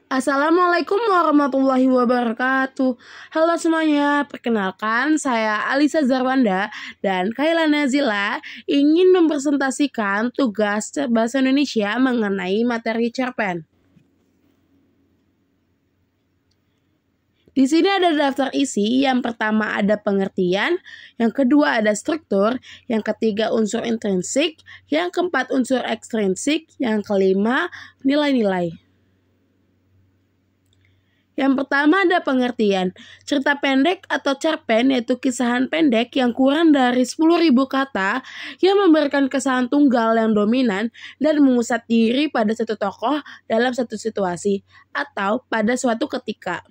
Assalamualaikum warahmatullahi wabarakatuh. Halo semuanya, perkenalkan saya Alisa Zarwanda dan Kaila Nazila ingin mempresentasikan tugas Bahasa Indonesia mengenai materi cerpen. Di sini ada daftar isi, yang pertama ada pengertian, yang kedua ada struktur, yang ketiga unsur intrinsik, yang keempat unsur ekstrinsik, yang kelima nilai-nilai. Yang pertama ada pengertian. Cerita pendek atau cerpen yaitu kisahan pendek yang kurang dari 10.000 kata yang memberikan kesan tunggal yang dominan dan mengusat diri pada satu tokoh dalam satu situasi atau pada suatu ketika.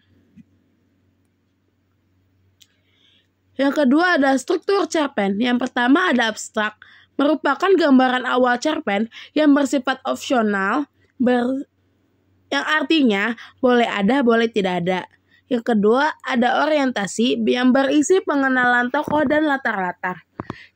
Yang kedua ada struktur cerpen. Yang pertama ada abstrak, merupakan gambaran awal cerpen yang bersifat opsional, yang artinya boleh ada, boleh tidak ada. Yang kedua, ada orientasi yang berisi pengenalan tokoh dan latar-latar.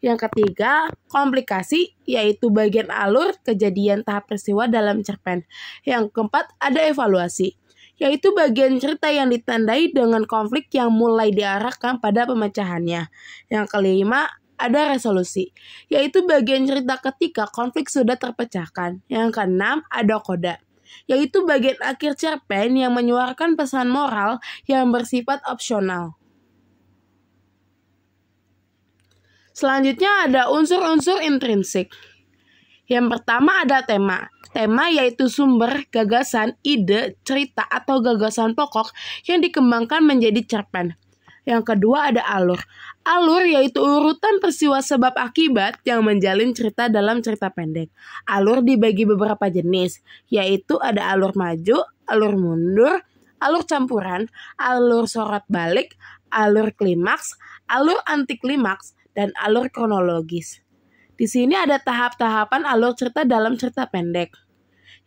Yang ketiga, komplikasi, yaitu bagian alur, kejadian, tahap peristiwa dalam cerpen. Yang keempat, ada evaluasi, yaitu bagian cerita yang ditandai dengan konflik yang mulai diarahkan pada pemecahannya. Yang kelima, ada resolusi, yaitu bagian cerita ketika konflik sudah terpecahkan. Yang keenam, ada koda, yaitu bagian akhir cerpen yang menyuarakan pesan moral yang bersifat opsional. Selanjutnya ada unsur-unsur intrinsik. Yang pertama ada tema. Tema yaitu sumber, gagasan, ide, cerita atau gagasan pokok yang dikembangkan menjadi cerpen. Yang kedua ada alur. Alur yaitu urutan peristiwa sebab akibat yang menjalin cerita dalam cerita pendek. Alur dibagi beberapa jenis, yaitu ada alur maju, alur mundur, alur campuran, alur sorot balik, alur klimaks, alur anti klimaks, dan alur kronologis. Di sini ada tahap-tahapan alur cerita dalam cerita pendek.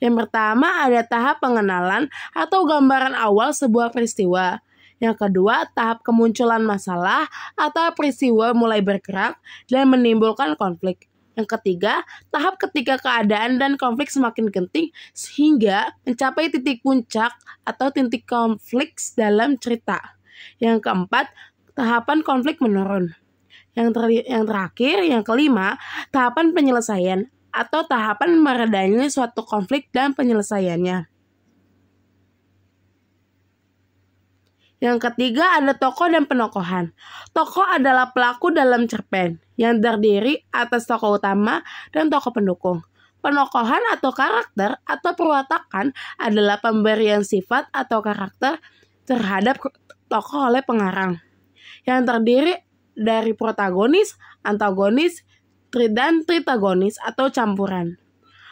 Yang pertama ada tahap pengenalan atau gambaran awal sebuah peristiwa. Yang kedua, tahap kemunculan masalah atau peristiwa mulai bergerak dan menimbulkan konflik. Yang ketiga, tahap ketika keadaan dan konflik semakin genting sehingga mencapai titik puncak atau titik konflik dalam cerita. Yang keempat, tahapan konflik menurun. Yang terakhir, yang kelima, tahapan penyelesaian atau tahapan meredanya suatu konflik dan penyelesaiannya. Yang ketiga ada tokoh dan penokohan. Tokoh adalah pelaku dalam cerpen yang terdiri atas tokoh utama dan tokoh pendukung. Penokohan atau karakter atau perwatakan adalah pemberian sifat atau karakter terhadap tokoh oleh pengarang, yang terdiri dari protagonis, antagonis, dan tritagonis atau campuran.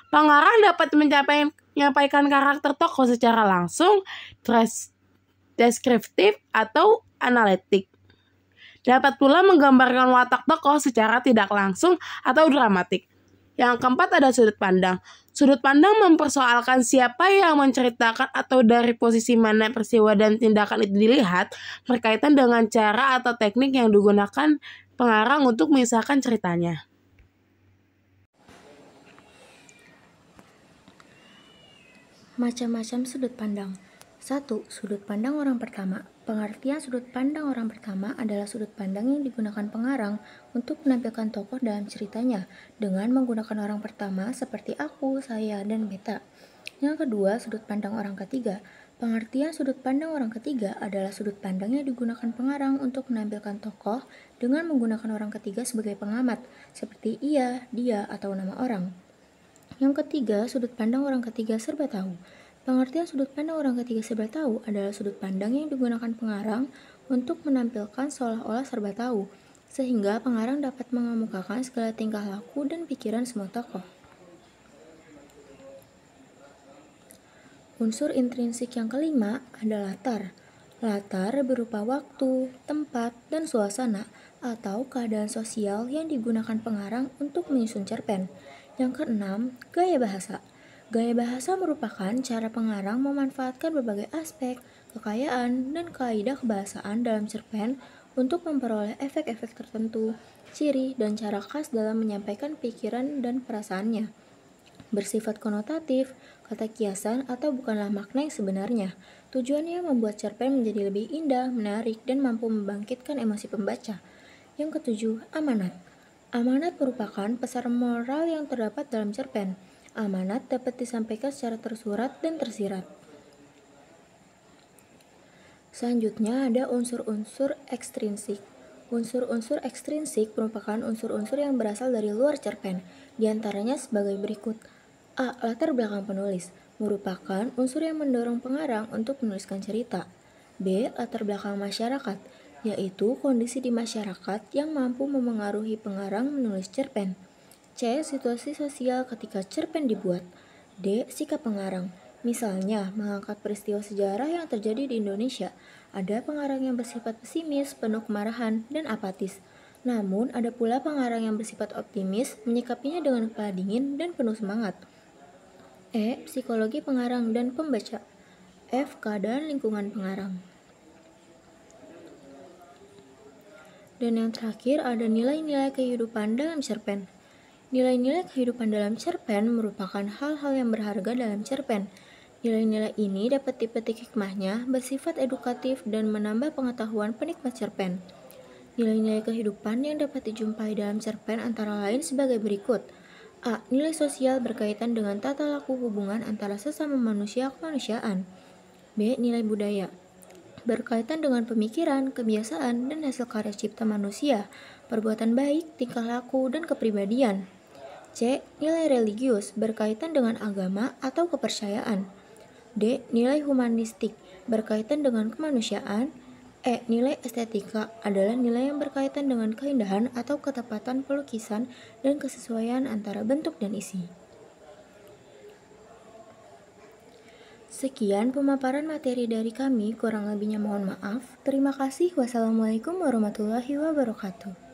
Pengarang dapat menyampaikan karakter tokoh secara langsung, deskriptif atau analitik. Dapat pula menggambarkan watak tokoh secara tidak langsung atau dramatik. Yang keempat ada sudut pandang. Sudut pandang mempersoalkan siapa yang menceritakan atau dari posisi mana peristiwa dan tindakan itu dilihat berkaitan dengan cara atau teknik yang digunakan pengarang untuk mengisahkan ceritanya. Macam-macam sudut pandang. 1. Sudut pandang orang pertama. Pengertian sudut pandang orang pertama adalah sudut pandang yang digunakan pengarang untuk menampilkan tokoh dalam ceritanya dengan menggunakan orang pertama seperti aku, saya, dan beta. Yang kedua, sudut pandang orang ketiga. Pengertian sudut pandang orang ketiga adalah sudut pandang yang digunakan pengarang untuk menampilkan tokoh dengan menggunakan orang ketiga sebagai pengamat, seperti ia, dia, atau nama orang. Yang ketiga, sudut pandang orang ketiga serba tahu. Pengertian sudut pandang orang ketiga serba tahu adalah sudut pandang yang digunakan pengarang untuk menampilkan seolah-olah serba tahu, sehingga pengarang dapat mengemukakan segala tingkah laku dan pikiran semua tokoh. Unsur intrinsik yang kelima ada latar. Latar berupa waktu, tempat, dan suasana atau keadaan sosial yang digunakan pengarang untuk menyusun cerpen. Yang keenam, gaya bahasa. Gaya bahasa merupakan cara pengarang memanfaatkan berbagai aspek, kekayaan, dan kaidah kebahasaan dalam cerpen untuk memperoleh efek-efek tertentu, ciri, dan cara khas dalam menyampaikan pikiran dan perasaannya. Bersifat konotatif, kata kiasan atau bukanlah makna yang sebenarnya. Tujuannya membuat cerpen menjadi lebih indah, menarik, dan mampu membangkitkan emosi pembaca. Yang ketujuh, amanat. Amanat merupakan pesan moral yang terdapat dalam cerpen. Amanat dapat disampaikan secara tersurat dan tersirat. Selanjutnya ada unsur-unsur ekstrinsik. Unsur-unsur ekstrinsik merupakan unsur-unsur yang berasal dari luar cerpen, diantaranya sebagai berikut. A. Latar belakang penulis, merupakan unsur yang mendorong pengarang untuk menuliskan cerita. B. Latar belakang masyarakat, yaitu kondisi di masyarakat yang mampu memengaruhi pengarang menulis cerpen. C. Situasi sosial ketika cerpen dibuat. D. Sikap pengarang, misalnya mengangkat peristiwa sejarah yang terjadi di Indonesia. Ada pengarang yang bersifat pesimis, penuh kemarahan, dan apatis. Namun, ada pula pengarang yang bersifat optimis, menyikapinya dengan kepala dingin dan penuh semangat. E. Psikologi pengarang dan pembaca. F. Keadaan lingkungan pengarang. Dan yang terakhir ada nilai-nilai kehidupan dalam cerpen. Nilai-nilai kehidupan dalam cerpen merupakan hal-hal yang berharga dalam cerpen. Nilai-nilai ini dapat dipetik hikmahnya, bersifat edukatif, dan menambah pengetahuan penikmat cerpen. Nilai-nilai kehidupan yang dapat dijumpai dalam cerpen antara lain sebagai berikut. A. Nilai sosial berkaitan dengan tata laku hubungan antara sesama manusia kemanusiaan. B. Nilai budaya berkaitan dengan pemikiran, kebiasaan, dan hasil karya cipta manusia, perbuatan baik, tingkah laku, dan kepribadian. C. Nilai religius berkaitan dengan agama atau kepercayaan. D. Nilai humanistik berkaitan dengan kemanusiaan. E. Nilai estetika adalah nilai yang berkaitan dengan keindahan atau ketepatan pelukisan dan kesesuaian antara bentuk dan isi. Sekian pemaparan materi dari kami, kurang lebihnya mohon maaf. Terima kasih. Wassalamualaikum warahmatullahi wabarakatuh.